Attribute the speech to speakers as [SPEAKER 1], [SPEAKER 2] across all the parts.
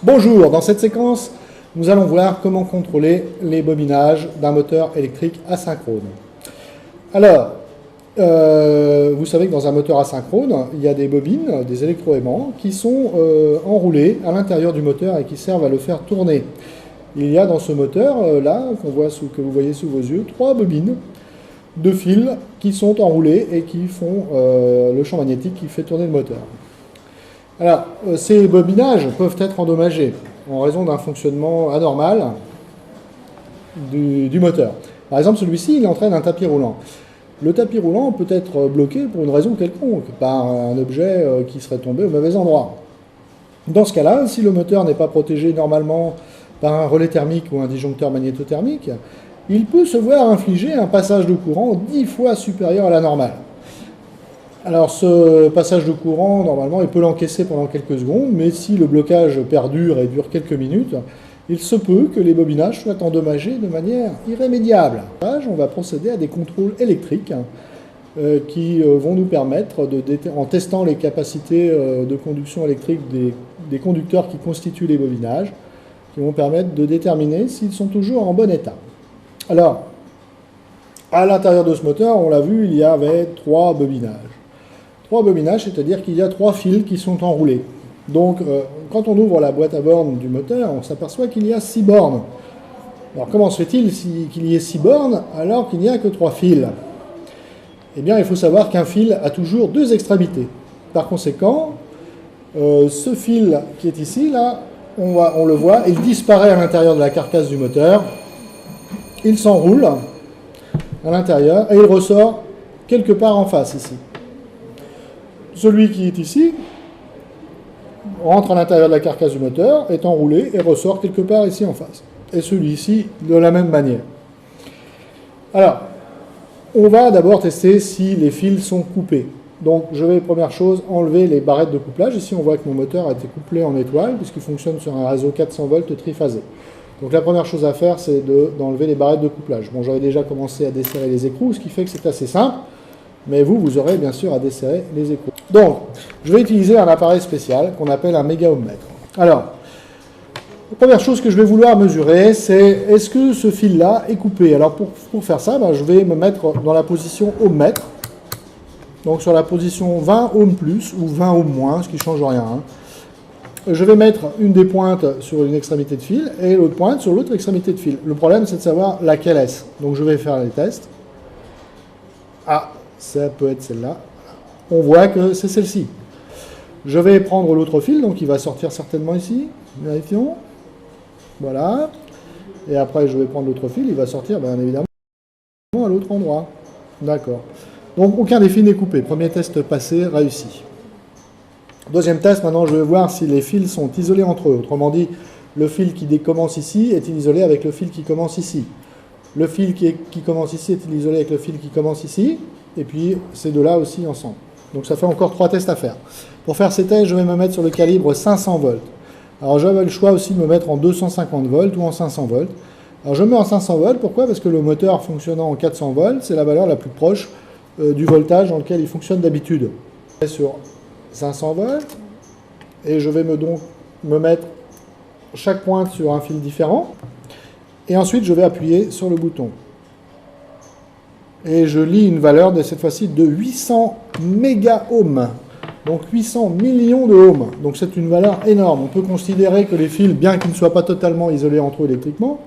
[SPEAKER 1] Bonjour, dans cette séquence, nous allons voir comment contrôler les bobinages d'un moteur électrique asynchrone. Alors, vous savez que dans un moteur asynchrone, il y a des bobines, des électroaimants, qui sont enroulés à l'intérieur du moteur et qui servent à le faire tourner. Il y a dans ce moteur, là, que vous voyez sous vos yeux, 3 bobines de fils qui sont enroulées et qui font le champ magnétique qui fait tourner le moteur. Alors, ces bobinages peuvent être endommagés en raison d'un fonctionnement anormal du moteur. Par exemple, celui-ci, il entraîne un tapis roulant. Le tapis roulant peut être bloqué pour une raison quelconque, par un objet qui serait tombé au mauvais endroit. Dans ce cas-là, si le moteur n'est pas protégé normalement par un relais thermique ou un disjoncteur magnétothermique, il peut se voir infliger un passage de courant 10 fois supérieur à la normale. Alors ce passage de courant, normalement, il peut l'encaisser pendant quelques secondes, mais si le blocage perdure et dure quelques minutes, il se peut que les bobinages soient endommagés de manière irrémédiable. On va procéder à des contrôles électriques qui vont nous permettre, en testant les capacités de conduction électrique des conducteurs qui constituent les bobinages, qui vont permettre de déterminer s'ils sont toujours en bon état. Alors, à l'intérieur de ce moteur, on l'a vu, il y avait 3 bobinages. 3 bobinages, c'est-à-dire qu'il y a 3 fils qui sont enroulés. Donc, quand on ouvre la boîte à bornes du moteur, on s'aperçoit qu'il y a 6 bornes. Alors, comment se fait-il qu'il y ait 6 bornes alors qu'il n'y a que 3 fils? Eh bien, il faut savoir qu'un fil a toujours 2 extrémités. Par conséquent, ce fil qui est ici, là, on le voit, il disparaît à l'intérieur de la carcasse du moteur, il s'enroule à l'intérieur et il ressort quelque part en face ici. Celui qui est ici rentre à l'intérieur de la carcasse du moteur, est enroulé et ressort quelque part ici en face. Et celui-ci de la même manière. Alors, on va d'abord tester si les fils sont coupés. Donc, je vais, première chose, enlever les barrettes de couplage. Ici, on voit que mon moteur a été couplé en étoile, puisqu'il fonctionne sur un réseau 400 volts triphasé. Donc, la première chose à faire, c'est d'enlever les barrettes de couplage. Bon, j'avais déjà commencé à desserrer les écrous, ce qui fait que c'est assez simple. Mais vous aurez bien sûr à desserrer les écrous. Donc, je vais utiliser un appareil spécial qu'on appelle un méga-ohmmètre. Alors, la première chose que je vais vouloir mesurer, c'est est-ce que ce fil-là est coupé? Alors, pour faire ça, je vais me mettre dans la position ohmmètre. Donc, sur la position 20 ohms plus ou 20 ohms moins, ce qui ne change rien. Je vais mettre une des pointes sur une extrémité de fil et l'autre pointe sur l'autre extrémité de fil. Le problème, c'est de savoir laquelle est-ce. Donc, je vais faire les tests. Ah, ça peut être celle-là. On voit que c'est celle-ci. Je vais prendre l'autre fil, donc il va sortir certainement ici. Vérifions. Voilà. Et après, je vais prendre l'autre fil, il va sortir, bien évidemment, à l'autre endroit. D'accord. Donc, aucun des fils n'est coupé. Premier test passé, réussi. Deuxième test, maintenant, je vais voir si les fils sont isolés entre eux. Autrement dit, le fil qui commence ici est-il isolé avec le fil qui commence ici? Le fil qui commence ici est-il isolé avec le fil qui commence ici? Et puis, ces deux-là aussi ensemble. Donc, ça fait encore 3 tests à faire. Pour faire ces tests, je vais me mettre sur le calibre 500 volts. Alors, j'avais le choix aussi de me mettre en 250 volts ou en 500 volts. Alors, je me mets en 500 volts. Pourquoi? Parce que le moteur fonctionnant en 400 volts, c'est la valeur la plus proche du voltage dans lequel il fonctionne d'habitude. Sur 500 volts. Et je vais donc me mettre chaque pointe sur un fil différent. Et ensuite, je vais appuyer sur le bouton. Et je lis une valeur de cette fois-ci de 800 méga-ohms. Donc 800 millions de ohms. Donc c'est une valeur énorme. On peut considérer que les fils, bien qu'ils ne soient pas totalement isolés entre eux électriquement,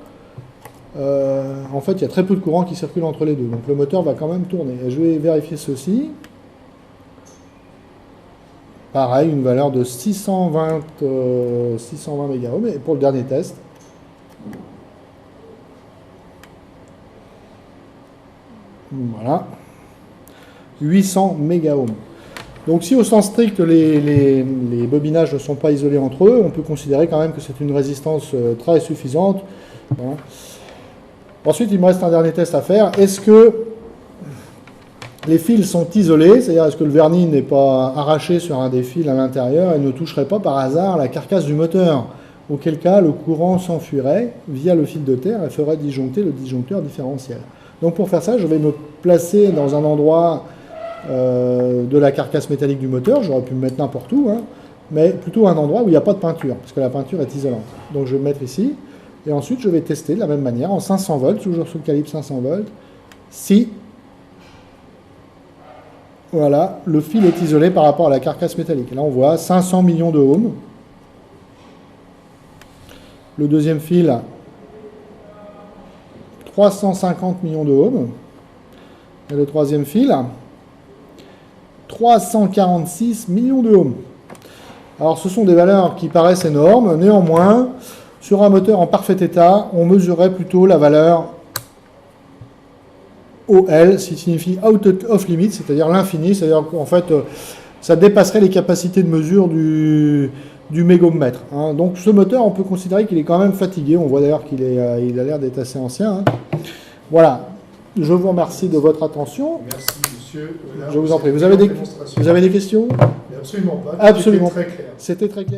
[SPEAKER 1] en fait il y a très peu de courant qui circule entre les deux. Donc le moteur va quand même tourner. Et je vais vérifier ceci. Pareil, une valeur de 620 méga-ohms. Et pour le dernier test, voilà, 800 méga-ohms. Donc si au sens strict les bobinages ne sont pas isolés entre eux, on peut considérer quand même que c'est une résistance très suffisante. Voilà. Ensuite, il me reste un dernier test à faire. Est-ce que les fils sont isolés, c'est-à-dire est-ce que le vernis n'est pas arraché sur un des fils à l'intérieur et ne toucherait pas par hasard la carcasse du moteur? Auquel cas, le courant s'enfuirait via le fil de terre et ferait disjoncter le disjoncteur différentiel. Donc pour faire ça, je vais me placer dans un endroit de la carcasse métallique du moteur, j'aurais pu me mettre n'importe où, mais plutôt un endroit où il n'y a pas de peinture, parce que la peinture est isolante. Donc je vais me mettre ici, et ensuite je vais tester de la même manière, en 500 volts, toujours sur le calibre 500 volts, si voilà, le fil est isolé par rapport à la carcasse métallique. Là on voit 500 millions de ohms. Le deuxième fil, 350 millions de ohms. Et le troisième fil, 346 millions de ohms. Alors ce sont des valeurs qui paraissent énormes, néanmoins, sur un moteur en parfait état, on mesurerait plutôt la valeur OL, ce qui signifie out of limit, c'est-à-dire l'infini, c'est-à-dire qu'en fait, ça dépasserait les capacités de mesure du mégomètre. Hein. Donc ce moteur, on peut considérer qu'il est quand même fatigué, on voit d'ailleurs qu'il a l'air d'être assez ancien. Hein. Voilà, je vous remercie de votre attention.
[SPEAKER 2] Merci monsieur.
[SPEAKER 1] Je vous en prie. Vous avez des questions?
[SPEAKER 2] Absolument pas.
[SPEAKER 1] Absolument.
[SPEAKER 2] C'était très clair.
[SPEAKER 1] C'était très clair.